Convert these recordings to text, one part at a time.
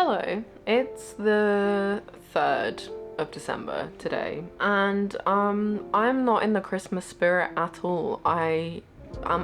Hello, it's the 3rd of December today, and I'm not in the Christmas spirit at all. I'm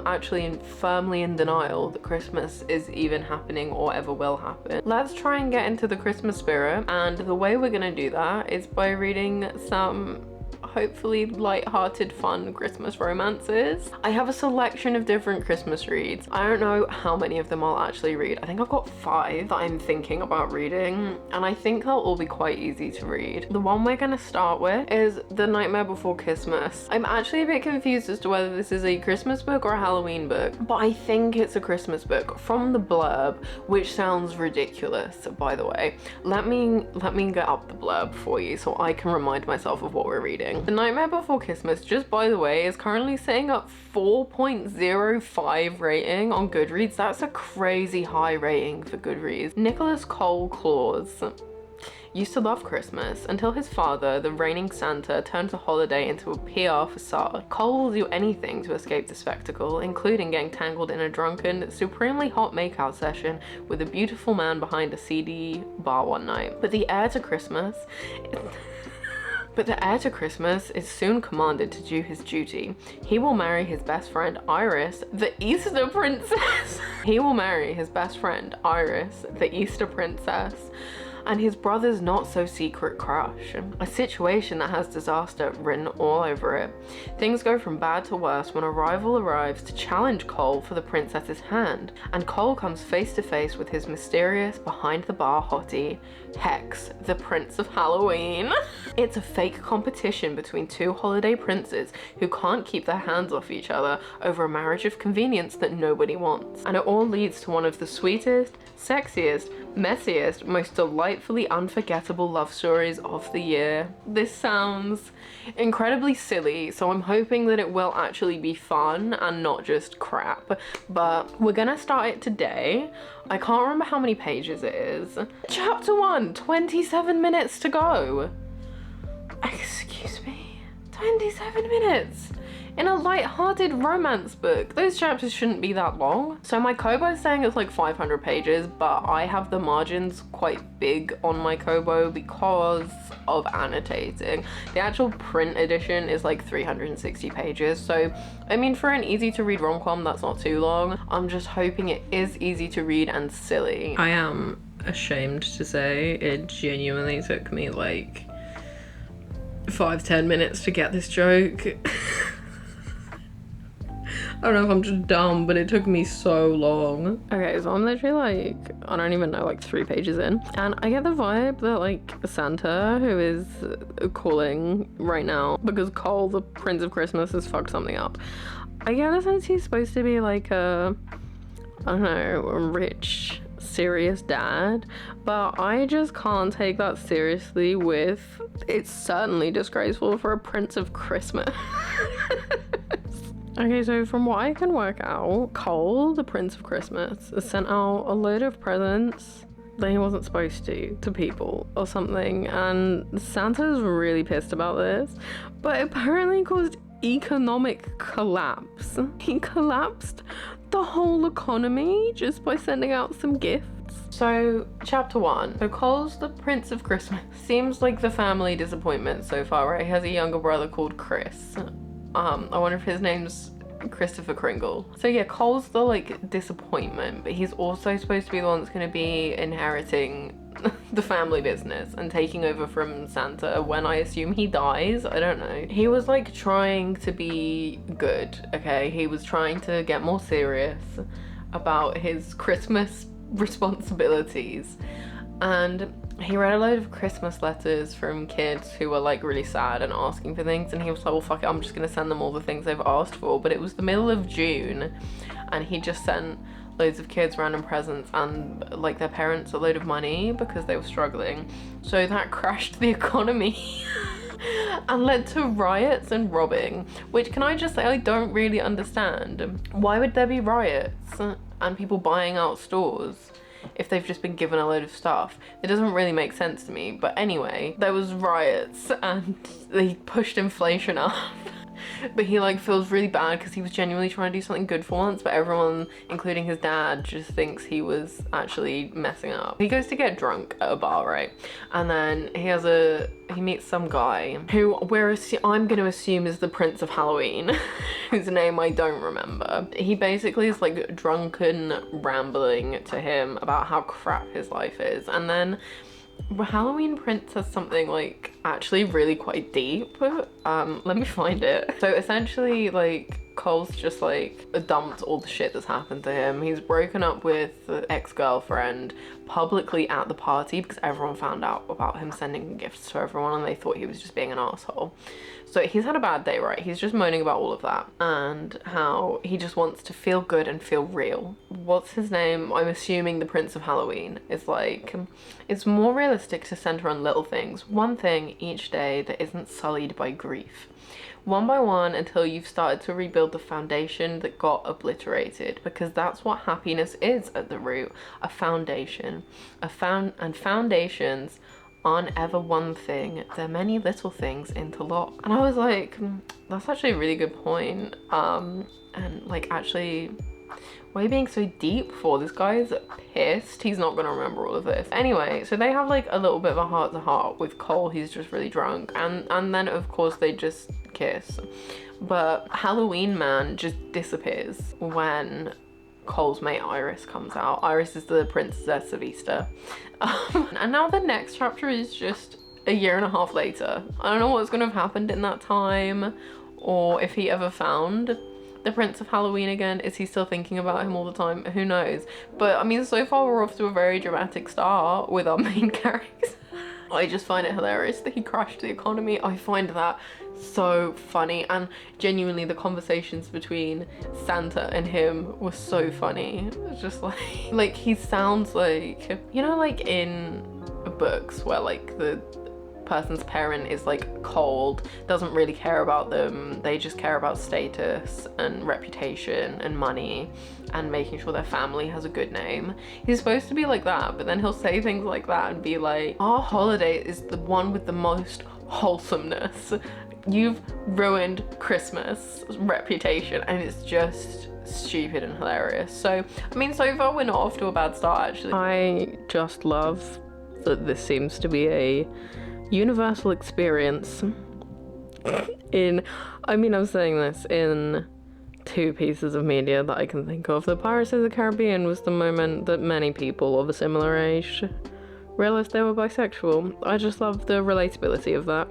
actually firmly in denial that Christmas is even happening or ever will happen. Let's try and get into the Christmas spirit, and the way we're gonna do that is by reading some hopefully light-hearted, fun Christmas romances. I have a selection of different Christmas reads. I don't know how many of them I'll actually read. I think I've got 5 that I'm thinking about reading, and I think they'll all be quite easy to read. The one we're gonna start with is The Nightmare Before Kissmas. I'm actually a bit confused as to whether this is a Christmas book or a Halloween book, but I think it's a Christmas book from the blurb, which sounds ridiculous, by the way. Let me get up the blurb for you so I can remind myself of what we're reading. The Nightmare Before Kissmas, just by the way, is currently sitting at 4.05 rating on Goodreads. That's a crazy high rating for Goodreads. Nicholas Cole Claus used to love Christmas until his father, the reigning Santa, turned the holiday into a PR facade. Cole will do anything to escape the spectacle, including getting tangled in a drunken, supremely hot makeout session with a beautiful man behind a seedy bar one night. But the heir to Christmas is soon commanded to do his duty. He will marry his best friend Iris, the Easter princess. The Easter princess, and his brother's not-so-secret crush. A situation that has disaster written all over it. Things go from bad to worse when a rival arrives to challenge Cole for the princess's hand, and Cole comes face-to-face with his mysterious, behind-the-bar hottie, Hex, the Prince of Halloween. It's a fake competition between 2 holiday princes who can't keep their hands off each other over a marriage of convenience that nobody wants. And it all leads to one of the sweetest, sexiest, messiest, most delightfully unforgettable love stories of the year. This sounds incredibly silly, so I'm hoping that it will actually be fun and not just crap, but we're gonna start it today. I can't remember how many pages it is. Chapter 1, 27 minutes to go. Excuse me, 27 minutes? In a light-hearted romance book. Those chapters shouldn't be that long. So my Kobo's saying it's like 500 pages, but I have the margins quite big on my Kobo because of annotating. The actual print edition is like 360 pages. So, I mean, for an easy-to-read rom-com, that's not too long. I'm just hoping it is easy to read and silly. I am ashamed to say it genuinely took me like 5-10 minutes to get this joke. I don't know if I'm just dumb, but it took me so long. Okay, so I'm literally like, I don't even know, like 3 pages in. And I get the vibe that like Santa, who is calling right now because Cole, the Prince of Christmas, has fucked something up. I get the sense he's supposed to be like a, I don't know, a rich, serious dad, but I just can't take that seriously with, it's certainly disgraceful for a Prince of Christmas. Okay, so from what I can work out, Cole, the Prince of Christmas, has sent out a load of presents that he wasn't supposed to people or something, and Santa's really pissed about this, but apparently caused economic collapse. He collapsed the whole economy just by sending out some gifts. So, chapter 1. So Cole's the Prince of Christmas. Seems like the family disappointment so far, right? He has a younger brother called Chris. I wonder if his name's Christopher Kringle. So yeah, Cole's the like disappointment, but he's also supposed to be the one that's going to be inheriting the family business and taking over from Santa when I assume he dies. I don't know. He was like trying to be good, okay? He was trying to get more serious about his Christmas responsibilities, and he read a load of Christmas letters from kids who were like really sad and asking for things, and he was like, well fuck it, I'm just gonna send them all the things they've asked for. But it was the middle of June and he just sent loads of kids random presents and like their parents a load of money because they were struggling. So that crashed the economy and led to riots and robbing, which, can I just say, I don't really understand. Why would there be riots and people buying out stores if they've just been given a load of stuff? It doesn't really make sense to me. But anyway, there was riots and they pushed inflation up But he like feels really bad because he was genuinely trying to do something good for once, but everyone, including his dad, just thinks he was actually messing up. He goes to get drunk at a bar, right? And then he meets some guy who I'm going to assume is the Prince of Halloween, whose name I don't remember. He basically is like drunken rambling to him about how crap his life is, and then Halloween Prince says something like actually really quite deep. Let me find it. So essentially, like, Cole's just like dumped all the shit that's happened to him. He's broken up with the ex-girlfriend publicly at the party because everyone found out about him sending gifts to everyone and they thought he was just being an asshole. So he's had a bad day, right? He's just moaning about all of that and how he just wants to feel good and feel real. What's his name? I'm assuming the Prince of Halloween is like, it's more realistic to center on little things. One thing each day that isn't sullied by grief. One by one until you've started to rebuild the foundation that got obliterated, because that's what happiness is at the root, a foundation. And foundations aren't ever one thing, they're many little things interlocked. And I was like, that's actually a really good point. And like, actually, why are you being so deep for? This guy's pissed. He's not gonna remember all of this. Anyway, so they have like a little bit of a heart-to-heart with Cole. He's just really drunk. And then of course they just kiss. But Halloween Man just disappears when Cole's mate Iris comes out. Iris is the princess of Easter. And now the next chapter is just a year and a half later. I don't know what's gonna have happened in that time, or if he ever found the Prince of Halloween again. Is he still thinking about him all the time? Who knows? But I mean, so far we're off to a very dramatic start with our main character. I just find it hilarious that he crashed the economy. I find that so funny, and genuinely the conversations between Santa and him were so funny. It's just like he sounds like, you know, like in books where like the person's parent is like cold, doesn't really care about them, they just care about status and reputation and money and making sure their family has a good name. He's supposed to be like that, but then he'll say things like that and be like, our holiday is the one with the most wholesomeness. You've ruined Christmas reputation. And it's just stupid and hilarious. So I mean, so far we're not off to a bad start, actually. I just love that this seems to be a universal experience I'm saying this in two pieces of media that I can think of. The Pirates of the Caribbean was the moment that many people of a similar age realized they were bisexual. I just love the relatability of that.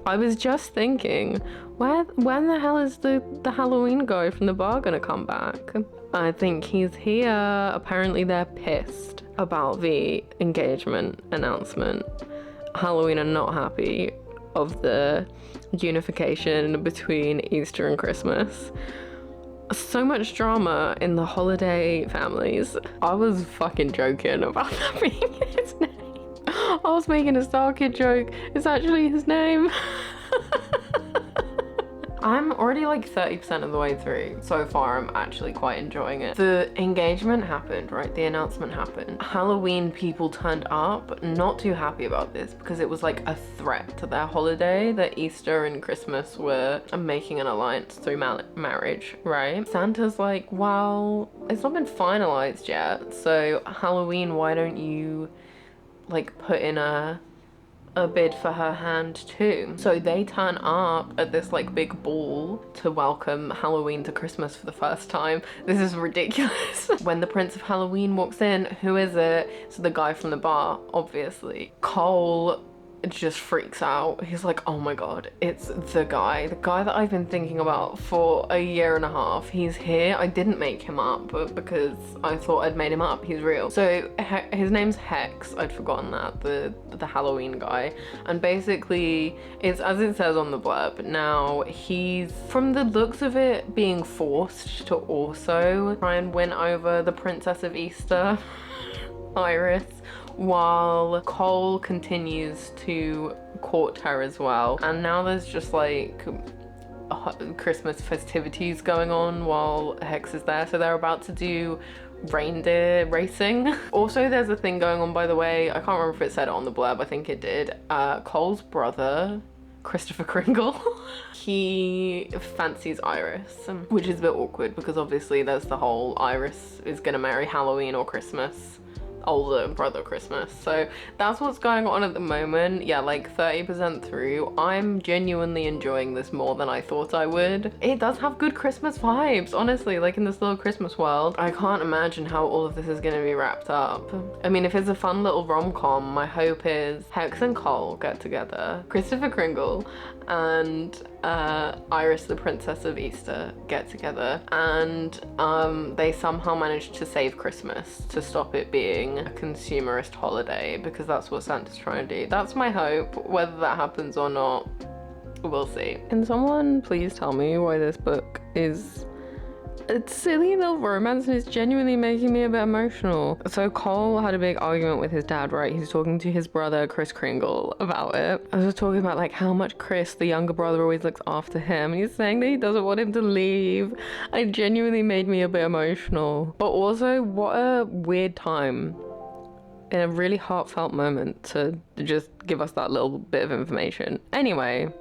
I was just thinking, when the hell is the Halloween guy from the bar gonna come back? I think he's here. Apparently they're pissed about the engagement announcement. Halloween are not happy of the unification between Easter and Christmas. So much drama in the holiday families. I was fucking joking about that being his name. I was making a Star Kid joke. It's actually his name. I'm already like 30% of the way through. So far, I'm actually quite enjoying it. The engagement happened, right? The announcement happened. Halloween people turned up, not too happy about this because it was like a threat to their holiday that Easter and Christmas were making an alliance through marriage, right? Santa's like, well, it's not been finalized yet. So Halloween, why don't you like put in a bid for her hand too? So they turn up at this like big ball to welcome Halloween to Christmas for the first time. This is ridiculous. When the Prince of Halloween walks in, who is it? It's the guy from the bar, obviously. Cole just freaks out. He's like, oh my god, it's the guy that I've been thinking about for a year and a half. He's here. I didn't make him up because I thought I'd made him up. He's real. So his name's Hex. I'd forgotten that, the Halloween guy. And basically it's as it says on the blurb. Now he's, from the looks of it, being forced to also try and win over the Princess of Easter, Iris, while Cole continues to court her as well. And now there's just like Christmas festivities going on while Hex is there. So they're about to do reindeer racing. Also, there's a thing going on, by the way, I can't remember if it said it on the blurb, I think it did. Cole's brother Kristopher Kringle. He fancies Iris, which is a bit awkward because obviously there's the whole Iris is gonna marry Halloween or Christmas, older brother Christmas. So that's what's going on at the moment. Yeah, like 30% through. I'm genuinely enjoying this more than I thought I would. It does have good Christmas vibes, honestly, like in this little Christmas world. I can't imagine how all of this is gonna be wrapped up. I mean, if it's a fun little rom-com, my hope is Hex and Cole get together, Kristopher Kringle and Iris, the Princess of Easter, get together, and they somehow manage to save Christmas to stop it being a consumerist holiday, because that's what Santa's trying to do. That's my hope. Whether that happens or not, we'll see. Can someone please tell me why this book is a silly little romance and it's genuinely making me a bit emotional? So Cole had a big argument with his dad, right? He's talking to his brother Kris Kringle about it. I was talking about like how much Chris, the younger brother, always looks after him, and he's saying that he doesn't want him to leave. It genuinely made me a bit emotional. But also, what a weird time in a really heartfelt moment to just give us that little bit of information. Anyway,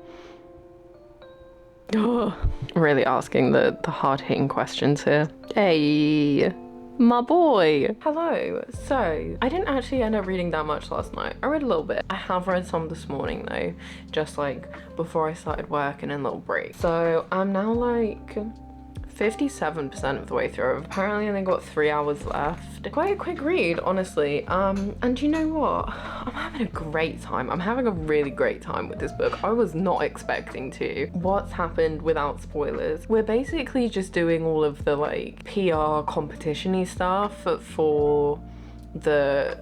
really asking the hard-hitting questions here. Hey, my boy. Hello. So, I didn't actually end up reading that much last night. I read a little bit. I have read some this morning though, just like before I started work and in a little break. So, I'm now like 57% of the way through. I've apparently only got 3 hours left. Quite a quick read, honestly. And you know what? I'm having a great time. I'm having a really great time with this book. I was not expecting to. What's happened without spoilers? We're basically just doing all of the like PR competition-y stuff for the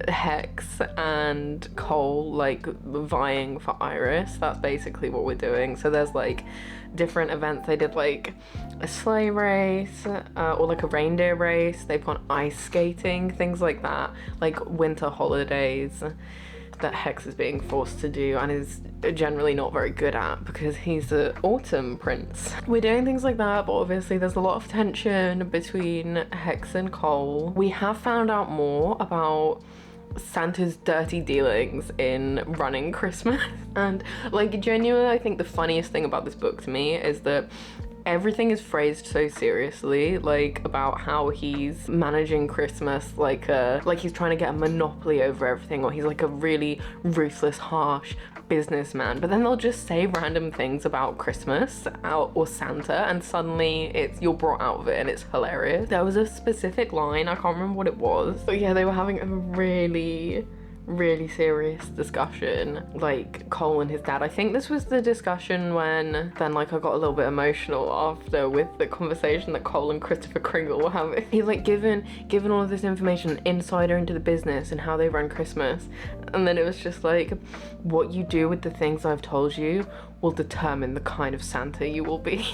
Hex and Cole like vying for Iris. That's basically what we're doing. So there's like different events. They did like a sleigh race or like a reindeer race. They've gone ice skating, things like that, like winter holidays that Hex is being forced to do and is generally not very good at because he's an autumn prince. We're doing things like that, but obviously there's a lot of tension between Hex and Cole. We have found out more about Santa's dirty dealings in running Christmas. And like genuinely, I think the funniest thing about this book to me is that everything is phrased so seriously, like about how he's managing Christmas like he's trying to get a monopoly over everything, or he's like a really ruthless, harsh businessman. But then they'll just say random things about Christmas or Santa, and suddenly you're brought out of it, and it's hilarious. There was a specific line, I can't remember what it was, but yeah, they were having a really serious discussion, like Cole and his dad. I think this was the discussion when then like I got a little bit emotional after with the conversation that Cole and Kristopher Kringle were having. He's like given all of this information, an insider into the business and how they run Christmas, and then it was just like, what you do with the things I've told you will determine the kind of Santa you will be.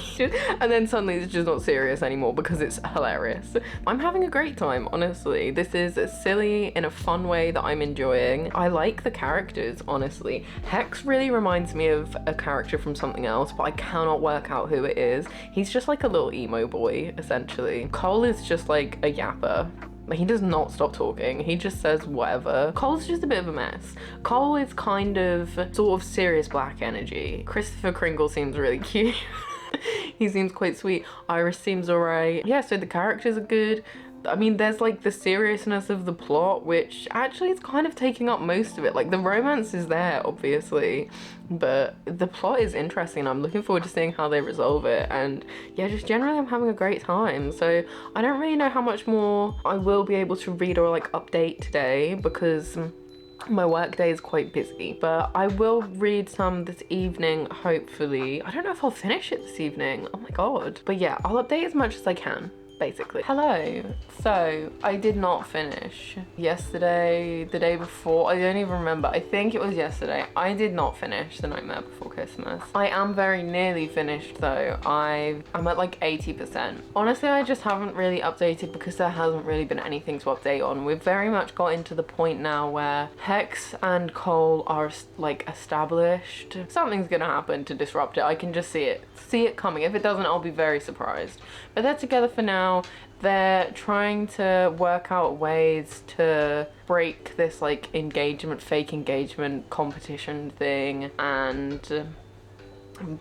And then suddenly it's just not serious anymore because it's hilarious. I'm having a great time, honestly. This is silly in a fun way that I'm enjoying. I like the characters, honestly. Hex really reminds me of a character from something else, but I cannot work out who it is. He's just like a little emo boy, essentially. Cole is just like a yapper. He does not stop talking. He just says whatever. Cole's just a bit of a mess. Cole is kind of sort of serious black energy. Kristopher Kringle seems really cute. He seems quite sweet. Iris seems alright. Yeah, so the characters are good. I mean, there's like the seriousness of the plot, which actually is kind of taking up most of it. Like the romance is there, obviously, but the plot is interesting. I'm looking forward to seeing how they resolve it. And yeah, just generally I'm having a great time. So I don't really know how much more I will be able to read or like update today because my work day is quite busy, but I will read some this evening, hopefully. I don't know if I'll finish it this evening. Oh my god. But yeah, I'll update as much as I can, basically. Hello. So I did not finish yesterday, the day before, I don't even remember. I think it was yesterday. I did not finish The Nightmare Before Christmas. I am very nearly finished though. I'm at like 80%. Honestly, I just haven't really updated because there hasn't really been anything to update on. We've very much got into the point now where Hex and Cole are like established. Something's gonna happen to disrupt it. I can just see it coming. If it doesn't, I'll be very surprised. But they're together for now. They're trying to work out ways to break this like fake engagement competition thing and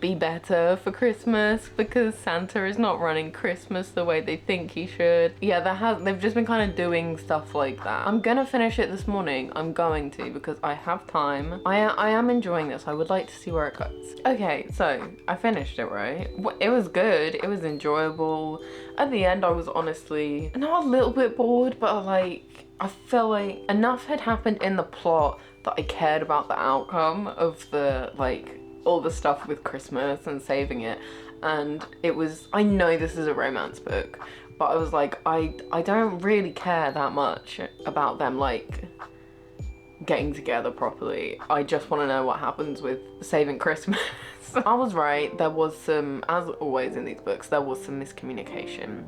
be better for Christmas because Santa is not running Christmas the way they think he should. Yeah, they've just been kind of doing stuff like that. I'm gonna finish it this morning. I'm going to because I have time. I am enjoying this. I would like to see where it goes. Okay, so I finished it, right? It was good. It was enjoyable. At the end, I was honestly not a little bit bored, but like I feel like enough had happened in the plot that I cared about the outcome of the like all the stuff with Christmas and saving it. And it was, I know this is a romance book, but I was like, I don't really care that much about them like getting together properly. I just want to know what happens with saving Christmas. I was right, there was some, as always in these books, there was some miscommunication,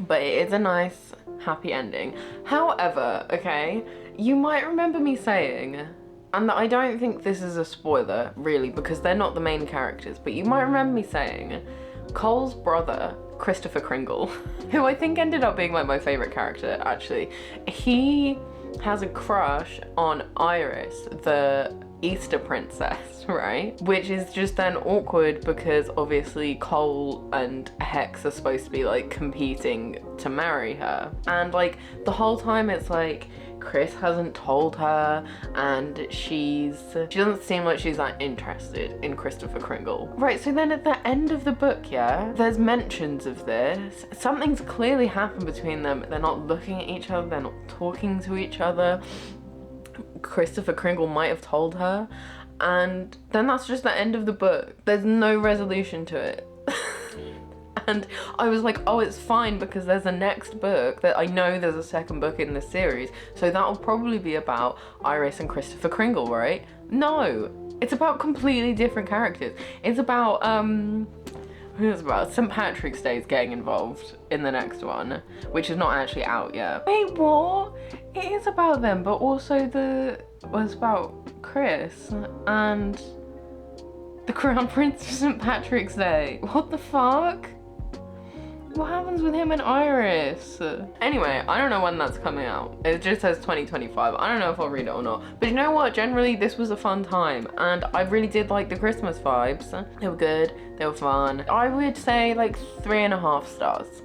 but it is a nice happy ending. However, okay, you might remember me saying, and I don't think this is a spoiler, really, because they're not the main characters, but you might remember me saying Cole's brother, Christopher Kringle, who I think ended up being like my favourite character, actually. He has a crush on Iris, the Easter princess, right? Which is just then awkward because obviously Cole and Hex are supposed to be like competing to marry her. And like the whole time it's like, Chris hasn't told her and she doesn't seem like she's that interested in Christopher Kringle. Right, so then at the end of the book, yeah, there's mentions of this. Something's clearly happened between them. They're not looking at each other, they're not talking to each other. Christopher Kringle might have told her, and then that's just the end of the book. There's no resolution to it. And I was like, oh, it's fine because there's a next book that I know there's a second book in this series, so that'll probably be about Iris and Christopher Kringle, right? No, it's about completely different characters. It's about who is about St. Patrick's Day is getting involved in the next one, which is not actually out yet. Wait, what? It is about them, but also it's about Chris and the Crown Prince of St. Patrick's Day. What the fuck? What happens with him and Iris? Anyway, I don't know when that's coming out. It just says 2025. I don't know if I'll read it or not. But you know what? Generally, this was a fun time. And I really did like the Christmas vibes. They were good. They were fun. I would say like 3.5 stars.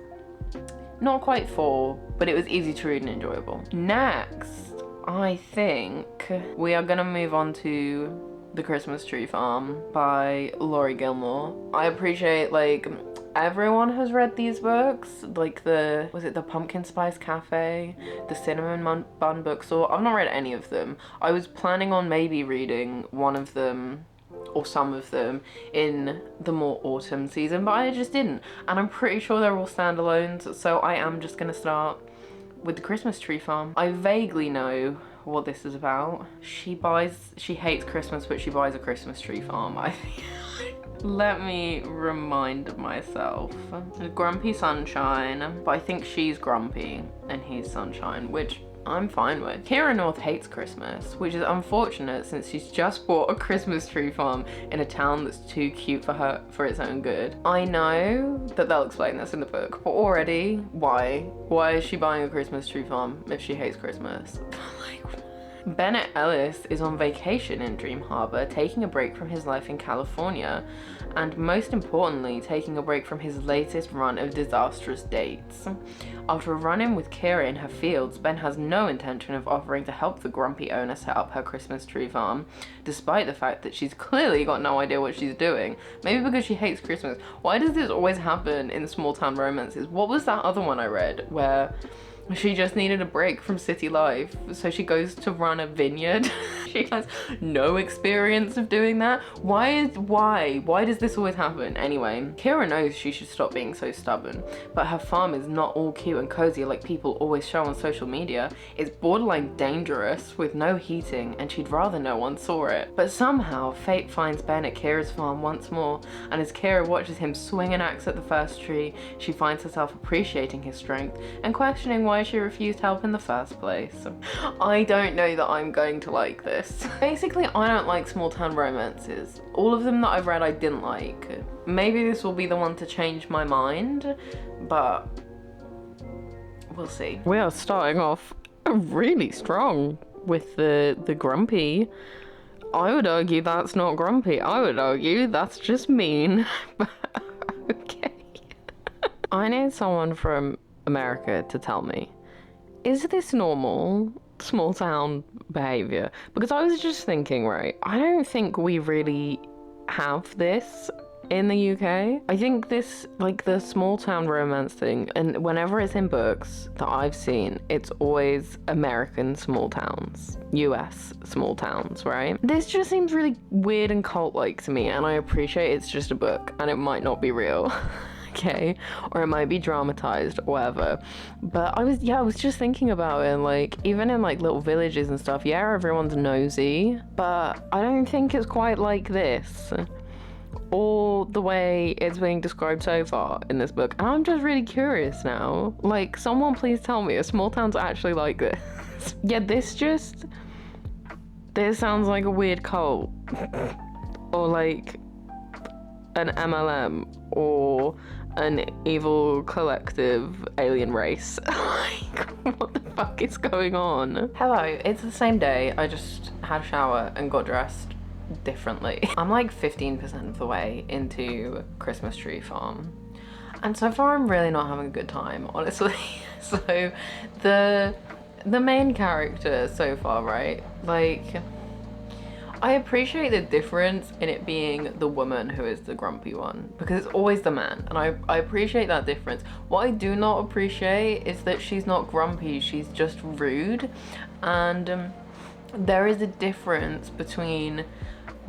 Not quite 4, but it was easy to read and enjoyable. Next, I think we are gonna move on to The Christmas Tree Farm by Laurie Gilmore. I appreciate like everyone has read these books, like was it the Pumpkin Spice Cafe, the Cinnamon Bun Bookstore? I've not read any of them. I was planning on maybe reading one of them or some of them in the more autumn season, but I just didn't. And I'm pretty sure they're all standalones, so I am just gonna start with The Christmas Tree Farm. I vaguely know what this is about. She hates Christmas, but she buys a Christmas tree farm, I think. Let me remind myself. Grumpy Sunshine, but I think she's grumpy and he's Sunshine, which I'm fine with. Kira North hates Christmas, which is unfortunate since she's just bought a Christmas tree farm in a town that's too cute for her for its own good. I know that they'll explain this in the book, but already, why? Why is she buying a Christmas tree farm if she hates Christmas? Bennett Ellis is on vacation in Dream Harbor, taking a break from his life in California, and most importantly, taking a break from his latest run of disastrous dates. After a run-in with Kira in her fields, Ben has no intention of offering to help the grumpy owner set up her Christmas tree farm, despite the fact that she's clearly got no idea what she's doing. Maybe because she hates Christmas. Why does this always happen in small town romances? What was that other one I read where she just needed a break from city life, so she goes to run a vineyard? She has no experience of doing that. Why does this always happen? Anyway, Kira knows she should stop being so stubborn, but her farm is not all cute and cozy like people always show on social media. It's borderline dangerous with no heating, and she'd rather no one saw it. But somehow, fate finds Ben at Kira's farm once more, and as Kira watches him swing an axe at the first tree, she finds herself appreciating his strength and questioning why she refused help in the first place. I don't know that I'm going to like this. Basically, I don't like small town romances. All of them that I've read I didn't like. Maybe this will be the one to change my mind, but we'll see. We are starting off really strong with the grumpy. I would argue that's not grumpy. I would argue that's just mean. Okay. I need someone from America to tell me, is this normal small town behavior? Because I was just thinking, right, I don't think we really have this in the UK. I think this, like the small town romance thing, and whenever it's in books that I've seen, it's always American small towns, US small towns, right? This just seems really weird and cult-like to me, and I appreciate it's just a book and it might not be real. Okay, or it might be dramatized or whatever, but I was just thinking about it, and like even in like little villages and stuff, yeah, everyone's nosy, but I don't think it's quite like this, or the way it's being described so far in this book. And I'm just really curious now, like, someone please tell me if small towns actually like this. Yeah, this sounds like a weird cult or like an MLM or an evil collective alien race. Like, what the fuck is going on? Hello, it's the same day. I just had a shower and got dressed differently. I'm like 15% of the way into Christmas Tree Farm, and so far I'm really not having a good time, honestly. So the main character so far, right, like, I appreciate the difference in it being the woman who is the grumpy one, because it's always the man, and I appreciate that difference. What I do not appreciate is that she's not grumpy, she's just rude. And there is a difference between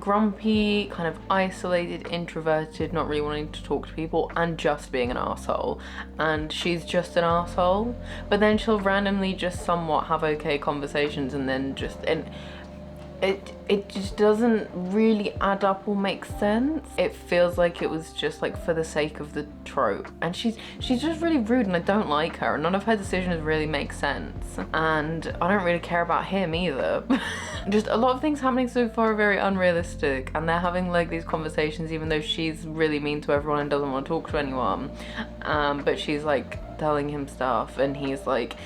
grumpy, kind of isolated, introverted, not really wanting to talk to people, and just being an arsehole. And she's just an arsehole, but then she'll randomly just somewhat have okay conversations, and then just, and it just doesn't really add up or make sense. It feels like it was just like for the sake of the trope, and she's just really rude, and I don't like her, and none of her decisions really make sense, and I don't really care about him either. Just a lot of things happening so far are very unrealistic, and they're having like these conversations even though she's really mean to everyone and doesn't want to talk to anyone, but she's like telling him stuff, and he's like,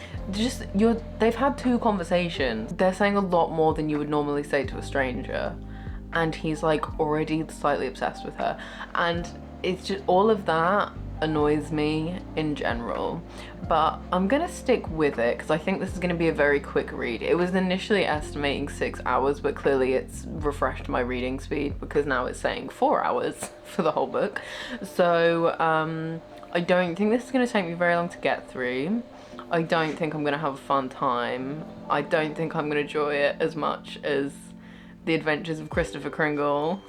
they've had 2 conversations, they're saying a lot more than you would normally say to a stranger, and he's like already slightly obsessed with her, and it's just, all of that annoys me in general. But I'm gonna stick with it because I think this is gonna be a very quick read. It was initially estimating 6 hours, but clearly it's refreshed my reading speed because now it's saying 4 hours for the whole book. So I don't think this is gonna take me very long to get through. I don't think I'm gonna have a fun time. I don't think I'm gonna enjoy it as much as The Adventures of Christopher Kringle,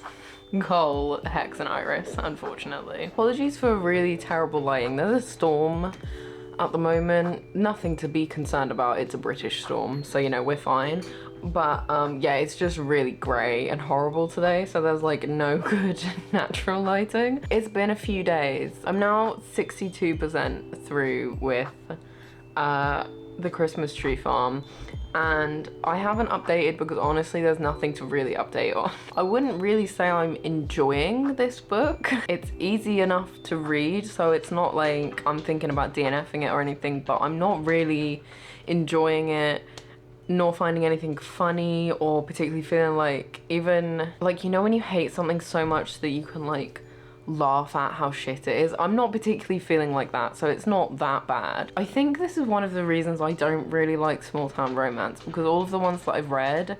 Cole, Hex, and Iris, unfortunately. Apologies for really terrible lighting. There's a storm at the moment. Nothing to be concerned about. It's a British storm, so you know, we're fine. But yeah, it's just really grey and horrible today, so there's like no good natural lighting. It's been a few days. I'm now 62% through with the Christmas Tree Farm, and I haven't updated because honestly there's nothing to really update on. I wouldn't really say I'm enjoying this book. It's easy enough to read, so it's not like I'm thinking about DNFing it or anything, but I'm not really enjoying it, nor finding anything funny, or particularly feeling like, even like, you know when you hate something so much that you can like laugh at how shit it is. I'm not particularly feeling like that, so it's not that bad. I think this is one of the reasons I don't really like small town romance, because all of the ones that I've read,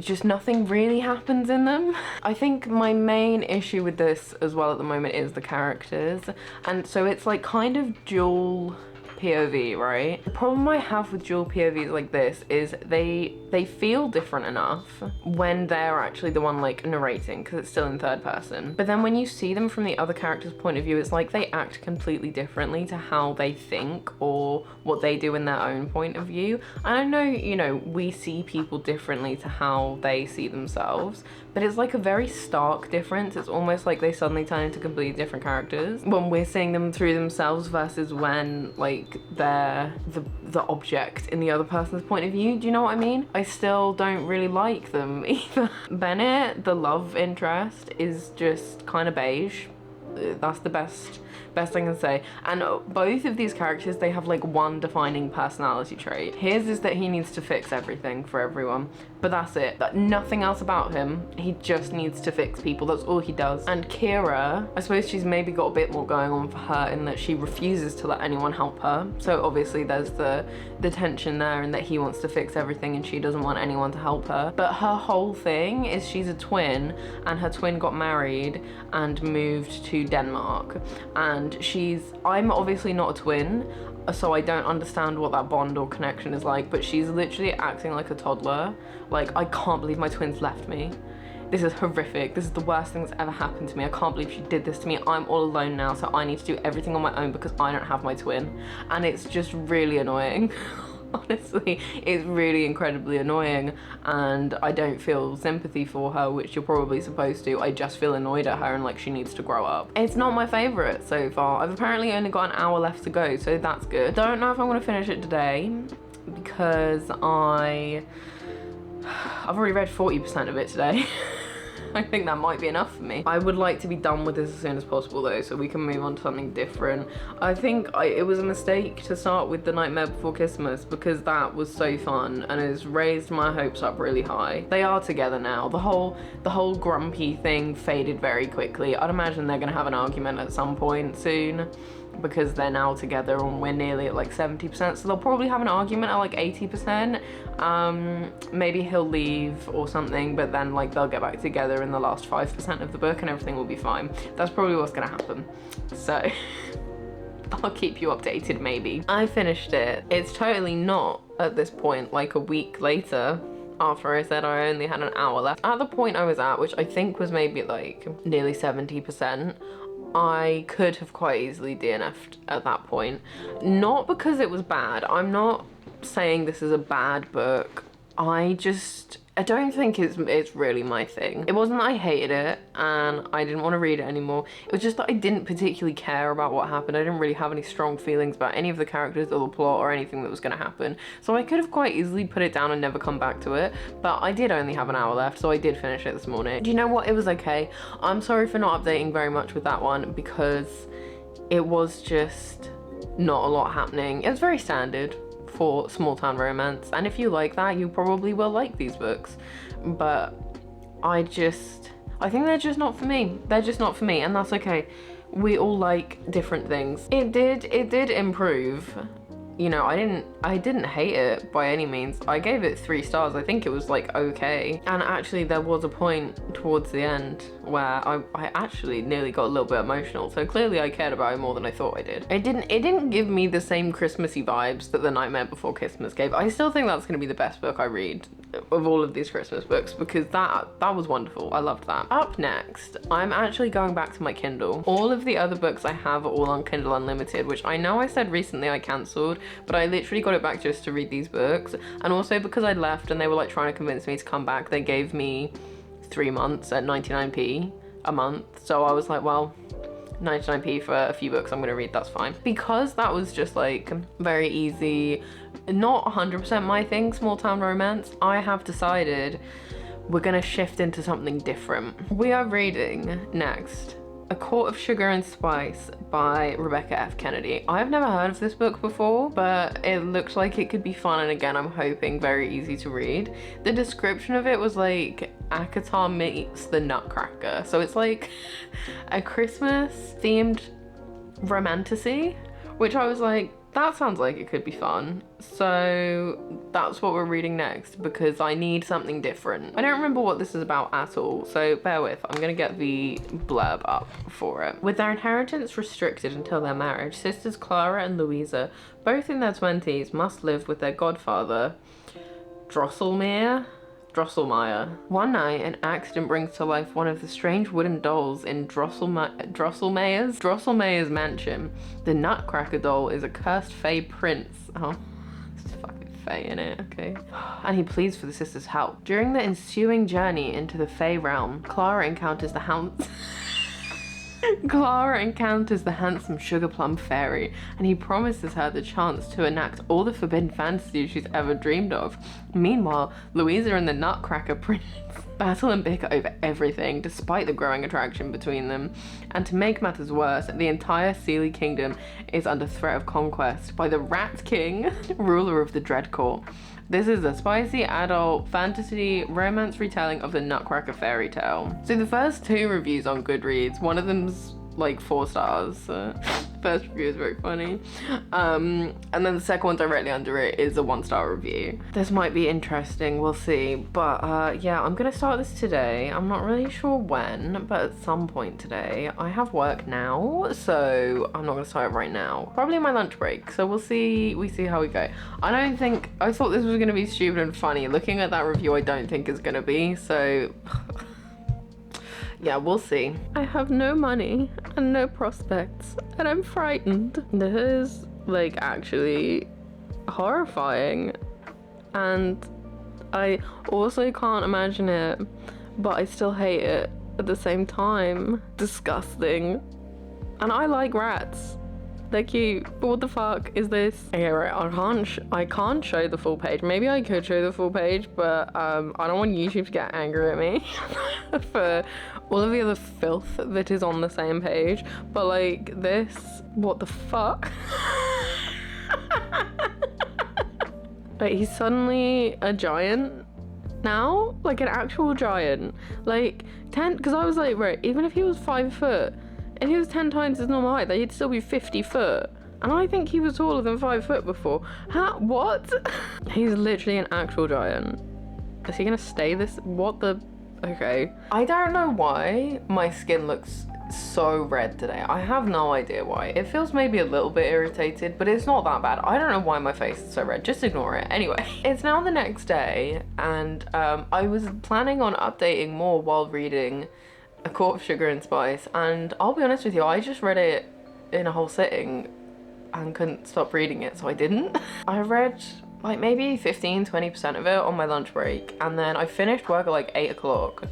just nothing really happens in them. I think my main issue with this as well at the moment is the characters, and so it's like kind of dual POV, right? The problem I have with dual POVs like this is they feel different enough when they're actually the one like narrating, because it's still in third person, but then when you see them from the other character's point of view, it's like they act completely differently to how they think or what they do in their own point of view. And I know, you know, we see people differently to how they see themselves, but it's like a very stark difference. It's almost like they suddenly turn into completely different characters when we're seeing them through themselves versus when like they're the object in the other person's point of view. Do you know what I mean? I still don't really like them either. Bennett, the love interest, is just kind of beige. That's the best I can say. And both of these characters, they have like one defining personality trait. His is that he needs to fix everything for everyone, but that's it. Nothing else about him. He just needs to fix people. That's all he does. And Kira, I suppose she's maybe got a bit more going on for her in that she refuses to let anyone help her. So obviously there's the tension there, and that he wants to fix everything and she doesn't want anyone to help her. But her whole thing is she's a twin, and her twin got married and moved to Denmark. And I'm obviously not a twin, so I don't understand what that bond or connection is like, but she's literally acting like a toddler. Like, I can't believe my twins left me. This is horrific. This is the worst thing that's ever happened to me. I can't believe she did this to me. I'm all alone now, so I need to do everything on my own because I don't have my twin. And it's just really annoying. Honestly, it's really incredibly annoying, and I don't feel sympathy for her, which you're probably supposed to. I just feel annoyed at her and like she needs to grow up. It's not my favourite so far. I've apparently only got an hour left to go, so that's good. Don't know if I'm gonna finish it today because I've already read 40% of it today. I think that might be enough for me. I would like to be done with this as soon as possible though, so we can move on to something different. I think it was a mistake to start with The Nightmare Before Kissmas because that was so fun and has raised my hopes up really high. They are together now. The whole grumpy thing faded very quickly. I'd imagine they're gonna have an argument at some point soon, because they're now together and we're nearly at like 70%, so they'll probably have an argument at like 80%. Maybe he'll leave or something, but then like they'll get back together in the last 5% of the book and everything will be fine. That's probably what's gonna happen. So I'll keep you updated maybe. I finished it. It's totally not at this point like a week later, after I said I only had an hour left. At the point I was at, which I think was maybe like nearly 70%, I could have quite easily DNF'd at that point. Not because it was bad. I'm not saying this is a bad book. I don't think it's really my thing. It wasn't that I hated it and I didn't want to read it anymore. It was just that I didn't particularly care about what happened. I didn't really have any strong feelings about any of the characters or the plot or anything that was going to happen. So I could have quite easily put it down and never come back to it. But I did only have an hour left, so I did finish it this morning. Do you know what? It was okay. I'm sorry for not updating very much with that one because it was just not a lot happening. It was very standard for small town romance, and if you like that, you probably will like these books. But I think they're just not for me. They're just not for me, and that's okay. We all like different things. It did improve. You know, I didn't hate it by any means. I gave it 3 stars. I think it was like okay. And actually there was a point towards the end where I actually nearly got a little bit emotional. So clearly I cared about it more than I thought I did. It didn't give me the same Christmassy vibes that The Nightmare Before Kissmas gave. I still think that's gonna be the best book I read of all of these Christmas books because that was wonderful. I loved that. Up next, I'm actually going back to my Kindle. All of the other books I have are all on Kindle Unlimited, which I know I said recently I cancelled, but I literally got it back just to read these books. And also because I left and they were like trying to convince me to come back, they gave me 3 months at 99p a month. So I was like, well, 99p for a few books I'm gonna read, that's fine. Because that was just like very easy, not 100% my thing, small town romance, I have decided we're gonna shift into something different. We are reading next A Court of Sugar and Spice by Rebecca F. Kennedy. I've never heard of this book before, but it looks like it could be fun, and again, I'm hoping very easy to read. The description of it was like Akatar meets the Nutcracker. So it's like a Christmas themed romantasy, which I was like, that sounds like it could be fun. So that's what we're reading next because I need something different. I don't remember what this is about at all, so bear with. I'm gonna get the blurb up for it. With their inheritance restricted until their marriage, sisters Clara and Louisa, both in their 20s, must live with their godfather, Drosselmeyer. One night, an accident brings to life one of the strange wooden dolls in Drosselmeyer's mansion. The Nutcracker doll is a cursed fey prince. Oh, it's fucking fey, innit? Okay. And he pleads for the sisters' help. During the ensuing journey into the fey realm, Clara encounters the handsome Sugar Plum Fairy, and he promises her the chance to enact all the forbidden fantasies she's ever dreamed of. Meanwhile, Louisa and the Nutcracker Prince battle and bicker over everything, despite the growing attraction between them. And to make matters worse, the entire Sealy kingdom is under threat of conquest by the Rat King, ruler of the Dread Court. This is a spicy adult fantasy romance retelling of the Nutcracker fairy tale. So the first 2 reviews on Goodreads, one of them's like 4 stars. First review is very funny. And then the second one directly under it is a 1-star review. This might be interesting, we'll see. But yeah, I'm gonna start this today. I'm not really sure when, but at some point today. I have work now, so I'm not gonna start it right now. Probably my lunch break, so we'll see how we go. I thought this was gonna be stupid and funny. Looking at that review, I don't think it's gonna be, so yeah, we'll see. I have no money and no prospects, and I'm frightened. This is like actually horrifying, and I also can't imagine it, but I still hate it at the same time. Disgusting. And I like rats. They're cute, but what the fuck is this? Okay, right, I can't show the full page. Maybe I could show the full page, but I don't want YouTube to get angry at me for all of the other filth that is on the same page. But like this, what the fuck? Like, he's suddenly a giant now? Like an actual giant. Like 10, because I was like, right, even if he was 5 foot, if he was 10 times his normal height, he'd still be 50 foot. And I think he was taller than 5 foot before. Huh? What? He's literally an actual giant. Is he gonna stay this? What the? Okay. I don't know why my skin looks so red today. I have no idea why. It feels maybe a little bit irritated, but it's not that bad. I don't know why my face is so red. Just ignore it. Anyway, it's now the next day, and I was planning on updating more while reading A Court of Sugar and Spice, and I'll be honest with you, I just read it in a whole sitting and couldn't stop reading it, so I didn't. I read like maybe 15-20% of it on my lunch break, and then I finished work at like 8 o'clock,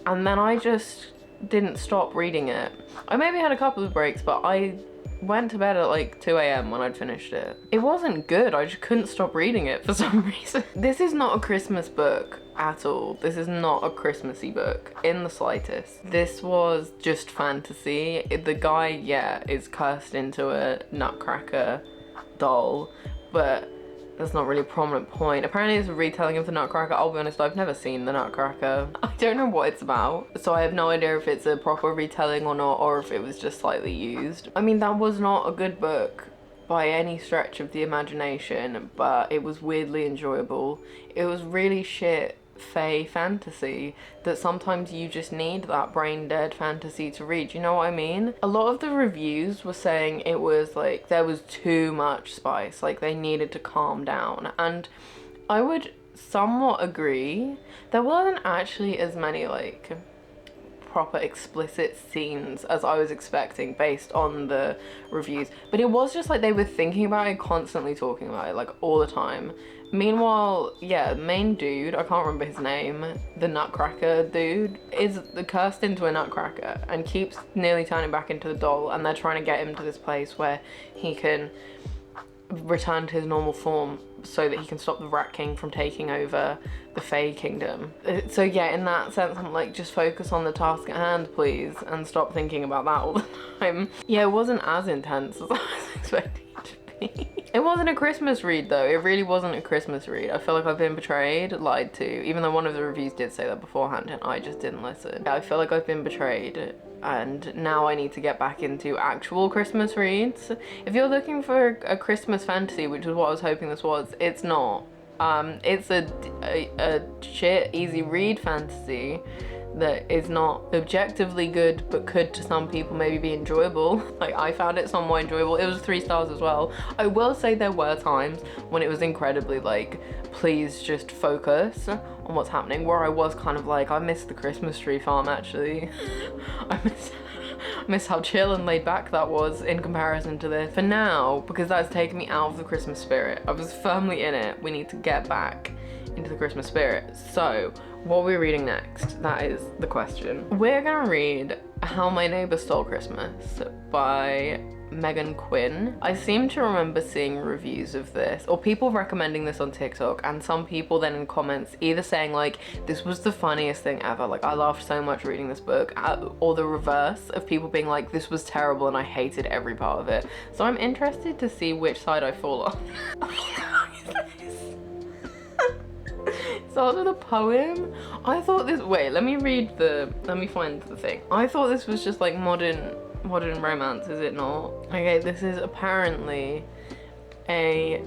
and then I just didn't stop reading it. I maybe had a couple of breaks, but I went to bed at like 2 a.m. when I'd finished it. It wasn't good, I just couldn't stop reading it for some reason. This is not a Christmas book at all. This is not a Christmassy book in the slightest. This was just fantasy. The guy, yeah, is cursed into a nutcracker doll, but that's not really a prominent point. Apparently it's a retelling of the Nutcracker. I'll be honest, I've never seen the Nutcracker. I don't know what it's about, so I have no idea if it's a proper retelling or not, or if it was just slightly used. I mean, that was not a good book by any stretch of the imagination, but it was weirdly enjoyable. It was really shit fae fantasy that sometimes you just need that brain dead fantasy to read, you know what I mean? A lot of the reviews were saying it was like there was too much spice, like they needed to calm down, and I would somewhat agree. There wasn't actually as many like proper explicit scenes as I was expecting based on the reviews, but it was just like they were thinking about it, constantly talking about it like all the time. Meanwhile, yeah, main dude, I can't remember his name, the Nutcracker dude, is cursed into a nutcracker and keeps nearly turning back into the doll, and they're trying to get him to this place where he can return to his normal form so that he can stop the Rat King from taking over the Fae Kingdom. So yeah, in that sense, I'm like, just focus on the task at hand, please, and stop thinking about that all the time. Yeah, it wasn't as intense as I was expecting it to be. It wasn't a Christmas read though, it really wasn't a Christmas read. I feel like I've been betrayed, lied to, even though one of the reviews did say that beforehand and I just didn't listen. I feel like I've been betrayed, and now I need to get back into actual Christmas reads. If you're looking for a Christmas fantasy, which is what I was hoping this was, it's not. It's a shit, easy read fantasy that is not objectively good, but could to some people maybe be enjoyable. Like, I found it somewhat enjoyable. It was 3 stars as well. I will say there were times when it was incredibly like, please just focus on what's happening, where I was kind of like, I miss the Christmas tree farm actually. I miss how chill and laid back that was in comparison to this. For now, because that's taken me out of the Christmas spirit, I was firmly in it, we need to get back into the Christmas spirit. So what are we reading next? That is the question. We're gonna read How My Neighbor Stole Christmas by Meghan Quinn. I seem to remember seeing reviews of this, or people recommending this on TikTok, and some people then in comments either saying like, this was the funniest thing ever, like I laughed so much reading this book, or the reverse of people being like, this was terrible and I hated every part of it. So I'm interested to see which side I fall on. Starts with a poem. I thought this, wait, let me find the thing. I thought this was just like modern romance, is it not? Okay, this is apparently a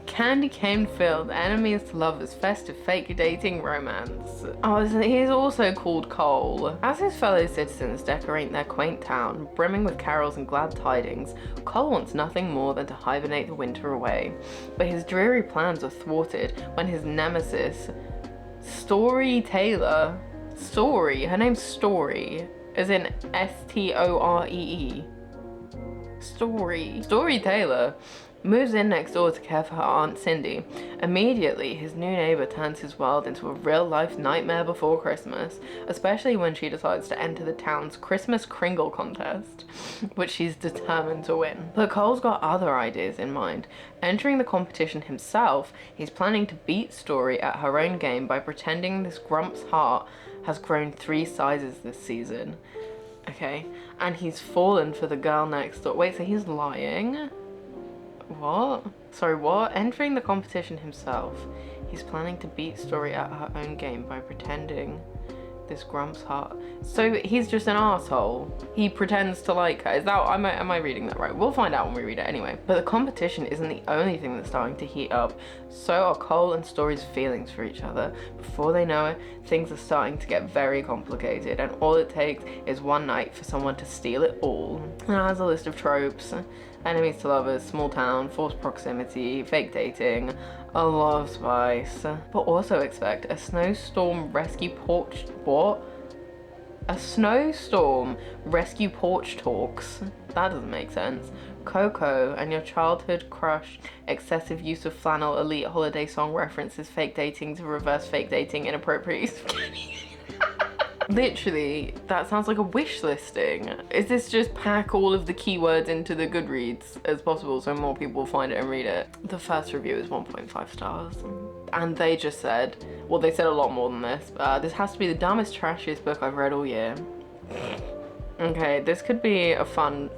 candy cane filled enemies to lovers festive fake dating romance. Oh, he's also called Cole. As his fellow citizens decorate their quaint town, brimming with carols and glad tidings, Cole wants nothing more than to hibernate the winter away. But his dreary plans are thwarted when his nemesis, Story Taylor, her name's Story, as in S-T-O-R-E-E. Story Taylor moves in next door to care for her Aunt Cindy. Immediately, his new neighbor turns his world into a real-life nightmare before Christmas, especially when she decides to enter the town's Christmas kringle contest, which she's determined to win. But Cole's got other ideas in mind. Entering the competition himself, he's planning to beat Story at her own game by pretending this grump's heart has grown 3 sizes this season. Okay, and he's fallen for the girl next door. Wait, so he's lying? What? Sorry, what? Entering the competition himself, he's planning to beat Story at her own game by pretending this grump's heart. So he's just an asshole. He pretends to like her. Is that, am I reading that right? We'll find out when we read it anyway. But the competition isn't the only thing that's starting to heat up. So are Cole and Story's feelings for each other. Before they know it, things are starting to get very complicated, and all it takes is one night for someone to steal it all. And it has a list of tropes: enemies to lovers, small town, forced proximity, fake dating, a lot of spice. But also expect a snowstorm rescue porch... What? A snowstorm rescue porch talks. That doesn't make sense. Coco and your childhood crush, excessive use of flannel, elite holiday song references, fake dating to reverse fake dating, inappropriate use of Kenney. Literally, that sounds like a wish listing. Is this just pack all of the keywords into the Goodreads as possible so more people find it and read it? The first review is 1.5 stars. And they just said, well, they said a lot more than this. This has to be the dumbest, trashiest book I've read all year. Okay, this could be a fun,